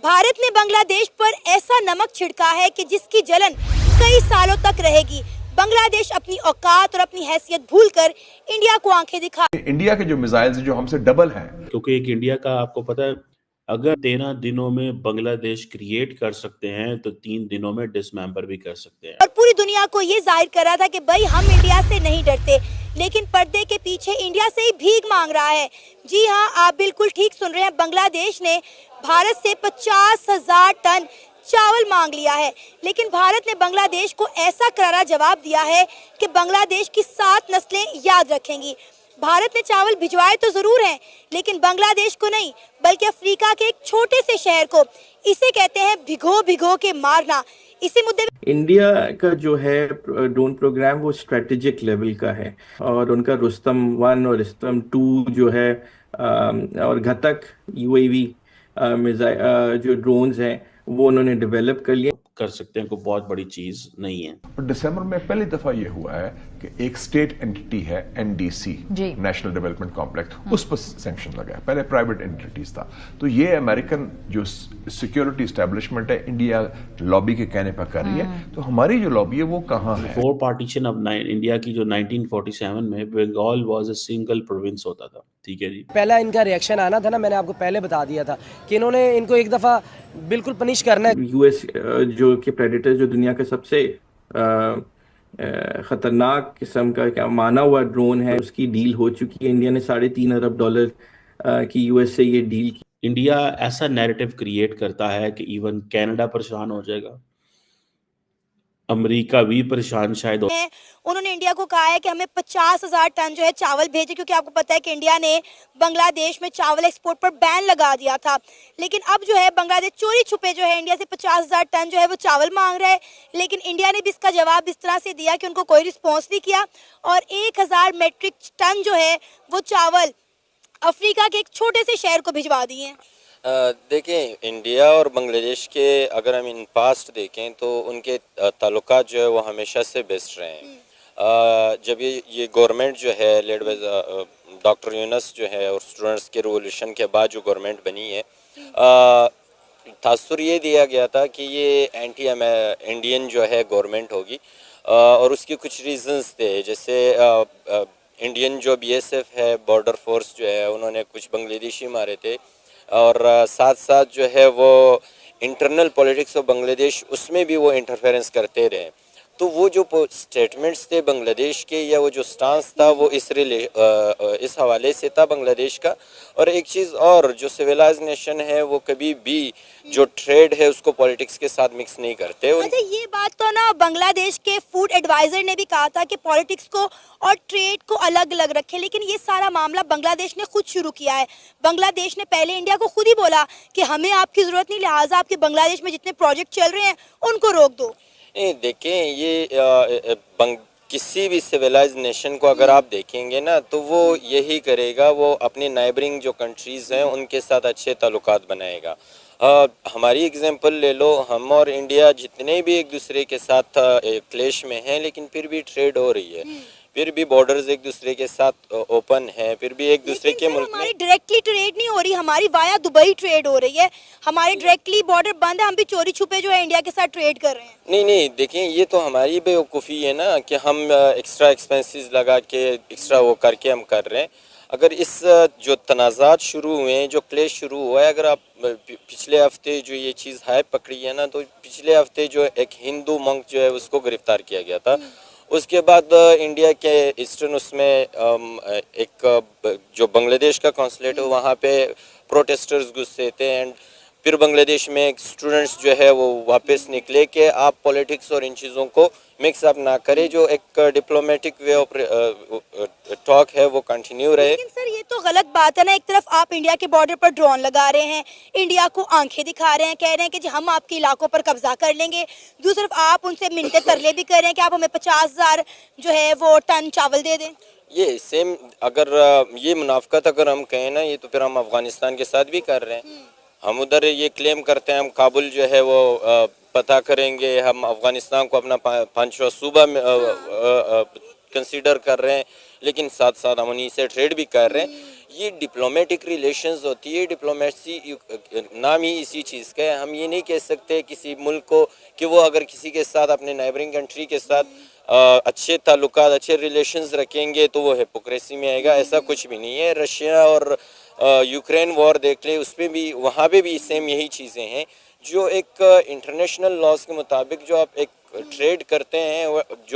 भारत ने बांग्लादेश पर ऐसा नमक छिड़का है कि जिसकी जलन कई सालों तक रहेगी। बांग्लादेश अपनी औकात और अपनी हैसियत भूलकर इंडिया को आंखें दिखा। इंडिया के जो मिसाइल्स जो हमसे डबल हैं, क्योंकि एक इंडिया का आपको पता है, अगर 13 दिनों में बांग्लादेश क्रिएट कर सकते हैं तो 3 दिनों में डिसमेंबर भी कर सकते हैं। और पूरी दुनिया को ये जाहिर करा था कि भाई हम इंडिया से नहीं डरते, लेकिन पर्दे के पीछे इंडिया से ही भीख मांग रहा है। जी हाँ, आप बिल्कुल ठीक सुन रहे हैं। बांग्लादेश ने भारत से 50,000 टन चावल मांग लिया है, लेकिन भारत ने बांग्लादेश को ऐसा करारा जवाब दिया है कि बांग्लादेश की 7 नस्लें याद रखेंगी। भारत ने चावल भिजवाए तो जरूर हैं, लेकिन बांग्लादेश को नहीं, बल्कि अफ्रीका के एक छोटे से शहर को। इसे कहते हैं भिगो भिगो के मारना। इसी मुद्दे इंडिया का जो है ड्रोन प्रोग्राम वो स्ट्रेटेजिक लेवल का है, और उनका रुस्तम 1 और रुस्तम 2 जो है और घटक यूएवी मिसाइल जो ड्रोन्स हैं वो उन्होंने डेवलप कर लिए। कर सकते हैं, कोई बहुत बड़ी चीज नहीं है। और दिसंबर में पहली दफा ये हुआ है कि एक स्टेट एंटिटी है एनडीसी, नेशनल डेवलपमेंट कॉम्प्लेक्स, उस पर सैंक्शन लगा है। पहले प्राइवेट एंटिटीज था। तो ये अमेरिकन जो सिक्योरिटी एस्टेब्लिशमेंट है इंडिया लॉबी के कहने पर कर रही है। तो हमारी जो लॉबी है वो कहाँ है? 4 पार्टीशन ऑफ इंडिया की जो 1947 में Bengal was a single province होता था। ठीक है जी, पहला इनका रिएक्शन आना था ना, मैंने आपको पहले बता दिया था कि इन्होंने इनको एक दफा बिल्कुल पनिश करना है। यूएस जो कि प्रेडेटर जो दुनिया का सबसे खतरनाक किस्म का क्या माना हुआ ड्रोन है, उसकी डील हो चुकी है। इंडिया ने $3.5 अरब की यूएस से ये डील की। इंडिया ऐसा नैरेटिव क्रिएट करता है कि इवन कनाडा परेशान हो जाएगा, अमेरिका भी परेशान शायद हो। उन्होंने इंडिया को कहा है कि हमें 50,000 टन जो है चावल भेजे, क्योंकि आपको पता है कि इंडिया ने बांग्लादेश में चावल एक्सपोर्ट पर बैन लगा दिया था। लेकिन अब जो है बांग्लादेश चोरी छुपे जो है इंडिया से 50,000 टन जो है वो चावल मांग रहा है। लेकिन इंडिया ने भी इसका जवाब इस तरह से दिया कि उनको कोई रिस्पॉन्स नहीं किया, और 1000 मेट्रिक टन जो है वो चावल अफ्रीका के एक छोटे से शहर को भिजवा दिए हैं। देखें, इंडिया और बांग्लादेश के अगर हम इन पास्ट देखें तो उनके ताल्लुकात जो है वो हमेशा से बेस्ट रहे हैं। जब ये गवर्नमेंट जो है लेड बाय डॉक्टर यूनस जो है और स्टूडेंट्स के रिवोल्यूशन के बाद जो गवर्नमेंट बनी है, तासुर ये दिया गया था कि ये एंटी इंडियन जो है गवर्नमेंट होगी, और उसके कुछ रीजंस थे। जैसे इंडियन जो बीएसएफ है, बॉर्डर फोर्स जो है, उन्होंने कुछ बांग्लादेशी मारे थे, और साथ साथ जो है वो इंटरनल पॉलिटिक्स ऑफ बांग्लादेश उसमें भी वो इंटरफेरेंस करते रहे। तो वो जो स्टेटमेंट्स थे बांग्लादेश के, या वो जो स्टांस था वो इस हवाले से था बांग्लादेश का। और एक चीज़ और, जो सिविलाइज नेशन है वो कभी भी जो ट्रेड है उसको पॉलिटिक्स के साथ मिक्स नहीं करते। अच्छा, ये बात तो ना बांग्लादेश के फूड एडवाइजर ने भी कहा था कि पॉलिटिक्स को और ट्रेड को अलग अलग रखें, लेकिन ये सारा मामला बांग्लादेश ने खुद शुरू किया है। बांग्लादेश ने पहले इंडिया को खुद ही बोला कि हमें आपकी ज़रूरत नहीं, लिहाजा आपके बांग्लादेश में जितने प्रोजेक्ट चल रहे हैं उनको रोक दो। देखें, ये किसी भी सिविलाइज नेशन को अगर आप देखेंगे ना तो वो यही करेगा, वो अपने नाइबरिंग जो कंट्रीज़ हैं उनके साथ अच्छे ताल्लुकात बनाएगा। हमारी एग्जांपल ले लो, हम और इंडिया जितने भी एक दूसरे के साथ क्लेश में हैं, लेकिन फिर भी ट्रेड हो रही है, फिर भी बॉर्डर्स एक दूसरे के साथ ओपन है, फिर भी एक दूसरे के मुल्क में हमारी डायरेक्टली ट्रेड नहीं हो रही, हमारी वाया दुबई ट्रेड हो रही है। हमारे डायरेक्टली बॉर्डर बंद है, हम भी चोरी छुपे जो है इंडिया के साथ ट्रेड कर रहे हैं। नहीं, देखें, ये तो हमारी बेवकूफ़ी है ना कि हम एक्स्ट्रा एक्सपेंसेस लगा के एक्स्ट्रा वो करके हम कर रहे हैं। अगर इस जो तनाज़ात शुरू हुए हैं, जो क्लेश शुरू हुआ है, अगर आप पिछले हफ्ते जो ये चीज़ हाइप पकड़ी है ना, तो पिछले हफ्ते जो एक हिंदू मंक जो है उसको गिरफ्तार किया गया था। उसके बाद इंडिया के ईस्टर्न उसमें एक जो बांग्लादेश का कॉन्सुलेट है वहाँ पे प्रोटेस्टर्स गुस्से थे, एंड फिर बांग्लादेश में स्टूडेंट्स जो है वो वापस निकले कि आप पॉलिटिक्स और इन चीज़ों को मिक्स अप ना करें, जो एक डिप्लोमेटिक वे ऑफ टॉक है वो कंटिन्यू रहे। लेकिन सर, ये तो गलत बात है ना। एक तरफ आप इंडिया के बॉर्डर पर ड्रोन लगा रहे हैं, इंडिया को आंखें दिखा रहे हैं, कह रहे हैं कि जी हम आपके इलाकों पर कब्जा कर लेंगे। दूसरी तरफ आप उनसे मिन्नतें तरले भी कर रहे हैं कि आप हमें 50,000 जो है वो टन चावल दे दें। ये सेम अगर ये मुनाफकत अगर हम कहें ना, ये तो फिर हम अफगानिस्तान के साथ भी कर रहे हैं। हम उधर ये क्लेम करते हैं हम काबुल जो है वो पता करेंगे, हम अफगानिस्तान को अपना 5वां सूबा में कंसीडर कर रहे हैं, लेकिन साथ साथ हम उन्हीं से ट्रेड भी कर रहे हैं। ये डिप्लोमेटिक रिलेशंस होती है। डिप्लोमेसी नाम ही इसी चीज़ का है। हम ये नहीं कह सकते किसी मुल्क को कि वो अगर किसी के साथ अपने नाइबरिंग कंट्री के साथ अच्छे ताल्लुकात, अच्छे रिलेशंस रखेंगे तो वो हिपोक्रेसी में आएगा। ऐसा कुछ भी नहीं है। रशिया और यूक्रेन वॉर देख ले, उस पर भी, वहाँ पे भी सेम यही चीज़ें हैं। जो एक इंटरनेशनल लॉज के मुताबिक जो आप एक ट्रेड करते हैं, जो